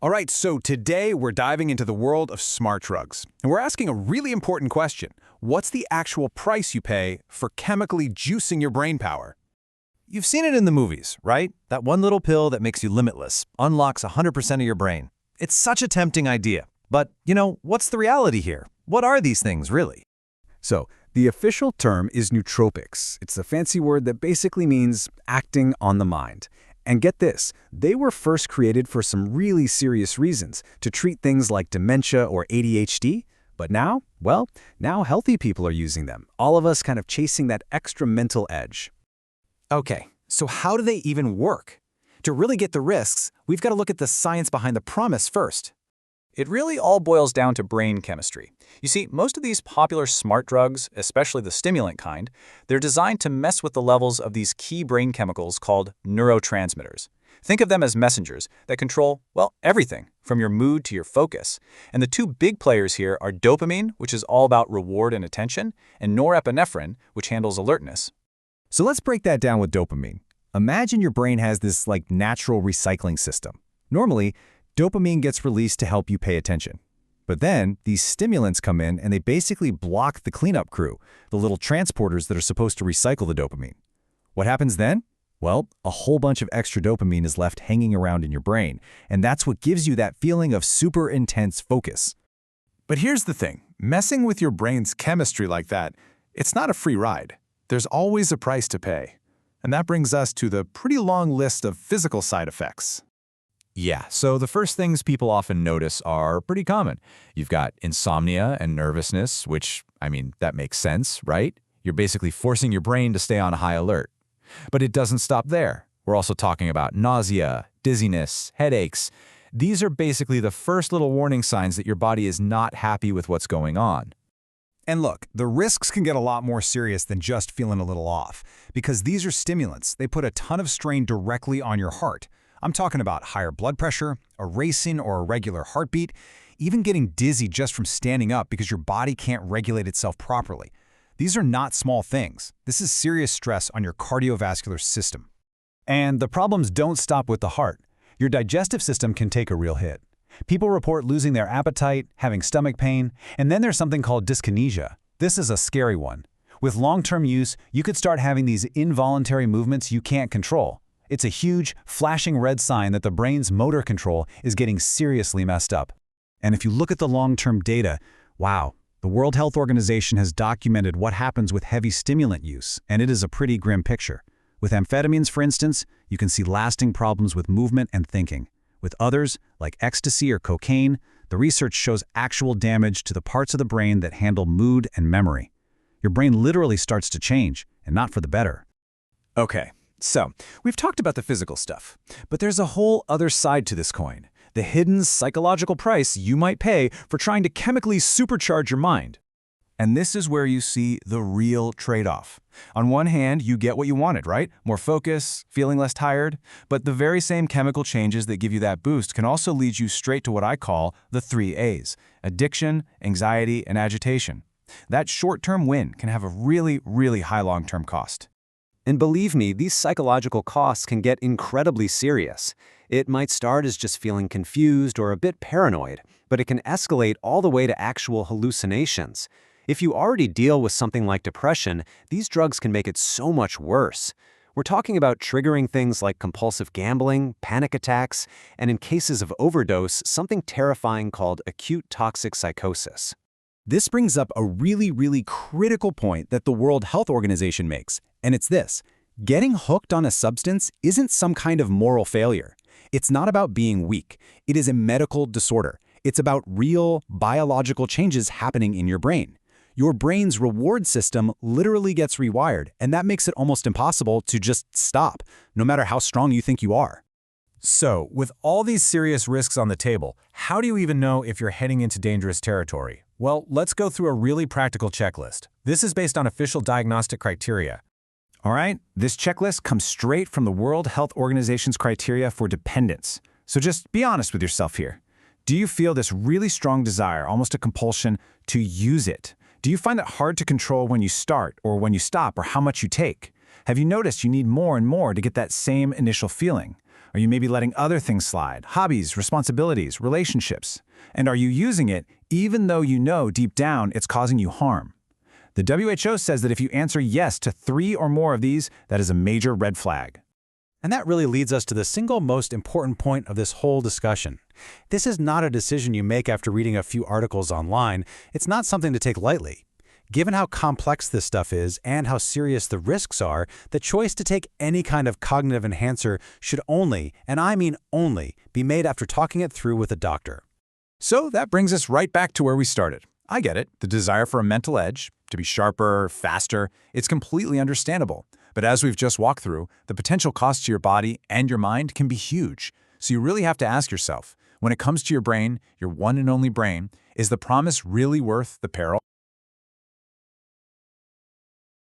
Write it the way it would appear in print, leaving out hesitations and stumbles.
All right, so today we're diving into the world of smart drugs. And we're asking a really important question. What's the actual price you pay for chemically juicing your brain power? You've seen it in the movies, right? That one little pill that makes you limitless, unlocks 100% of your brain. It's such a tempting idea. But, what's the reality here? What are these things, really? So, the official term is nootropics. It's a fancy word that basically means acting on the mind. And get this, they were first created for some really serious reasons, to treat things like dementia or ADHD. But now, well, now healthy people are using them, all of us kind of chasing that extra mental edge. Okay, so how do they even work? To really get the risks, we've got to look at the science behind the promise first. It really all boils down to brain chemistry. You see, most of these popular smart drugs, especially the stimulant kind, they're designed to mess with the levels of these key brain chemicals called neurotransmitters. Think of them as messengers that control, well, everything, from your mood to your focus. And the two big players here are dopamine, which is all about reward and attention, and norepinephrine, which handles alertness. So let's break that down with dopamine. Imagine your brain has this natural recycling system. Normally, dopamine gets released to help you pay attention. But then, these stimulants come in and they basically block the cleanup crew, the little transporters that are supposed to recycle the dopamine. What happens then? Well, a whole bunch of extra dopamine is left hanging around in your brain, and that's what gives you that feeling of super intense focus. But here's the thing. Messing with your brain's chemistry like that, it's not a free ride. There's always a price to pay. And that brings us to the pretty long list of physical side effects. Yeah, so the first things people often notice are pretty common. You've got insomnia and nervousness, which, that makes sense, right? You're basically forcing your brain to stay on high alert. But it doesn't stop there. We're also talking about nausea, dizziness, headaches. These are basically the first little warning signs that your body is not happy with what's going on. And look, the risks can get a lot more serious than just feeling a little off, because these are stimulants. They put a ton of strain directly on your heart. I'm talking about higher blood pressure, a racing or irregular heartbeat, even getting dizzy just from standing up because your body can't regulate itself properly. These are not small things. This is serious stress on your cardiovascular system. And the problems don't stop with the heart. Your digestive system can take a real hit. People report losing their appetite, having stomach pain, and then there's something called dyskinesia. This is a scary one. With long-term use, you could start having these involuntary movements you can't control. It's a huge, flashing red sign that the brain's motor control is getting seriously messed up. And if you look at the long-term data, wow, the World Health Organization has documented what happens with heavy stimulant use, and it is a pretty grim picture. With amphetamines, for instance, you can see lasting problems with movement and thinking. With others, like ecstasy or cocaine, the research shows actual damage to the parts of the brain that handle mood and memory. Your brain literally starts to change, and not for the better. Okay. So, we've talked about the physical stuff, but there's a whole other side to this coin, the hidden psychological price you might pay for trying to chemically supercharge your mind. And this is where you see the real trade-off. On one hand, you get what you wanted, right? More focus, feeling less tired, but the very same chemical changes that give you that boost can also lead you straight to what I call the 3 A's: addiction, anxiety, and agitation. That short-term win can have a really, really high long-term cost. And believe me, these psychological costs can get incredibly serious. It might start as just feeling confused or a bit paranoid, but it can escalate all the way to actual hallucinations. If you already deal with something like depression, these drugs can make it so much worse. We're talking about triggering things like compulsive gambling, panic attacks, and in cases of overdose, something terrifying called acute toxic psychosis. This brings up a really, really critical point that the World Health Organization makes, and it's this. Getting hooked on a substance isn't some kind of moral failure. It's not about being weak. It is a medical disorder. It's about real biological changes happening in your brain. Your brain's reward system literally gets rewired, and that makes it almost impossible to just stop, no matter how strong you think you are. So, with all these serious risks on the table, how do you even know if you're heading into dangerous territory? Well, let's go through a really practical checklist. This is based on official diagnostic criteria. All right, this checklist comes straight from the World Health Organization's criteria for dependence. So just be honest with yourself here. Do you feel this really strong desire, almost a compulsion, to use it? Do you find it hard to control when you start or when you stop or how much you take? Have you noticed you need more and more to get that same initial feeling? Are you maybe letting other things slide? Hobbies, responsibilities, relationships? And are you using it even though you know deep down it's causing you harm? The WHO says that if you answer yes to 3 or more of these, that is a major red flag. And that really leads us to the single most important point of this whole discussion. This is not a decision you make after reading a few articles online. It's not something to take lightly. Given how complex this stuff is and how serious the risks are, the choice to take any kind of cognitive enhancer should only, and I mean only, be made after talking it through with a doctor. So that brings us right back to where we started. I get it, the desire for a mental edge, to be sharper, faster, it's completely understandable. But as we've just walked through, the potential cost to your body and your mind can be huge. So you really have to ask yourself, when it comes to your brain, your one and only brain, is the promise really worth the peril?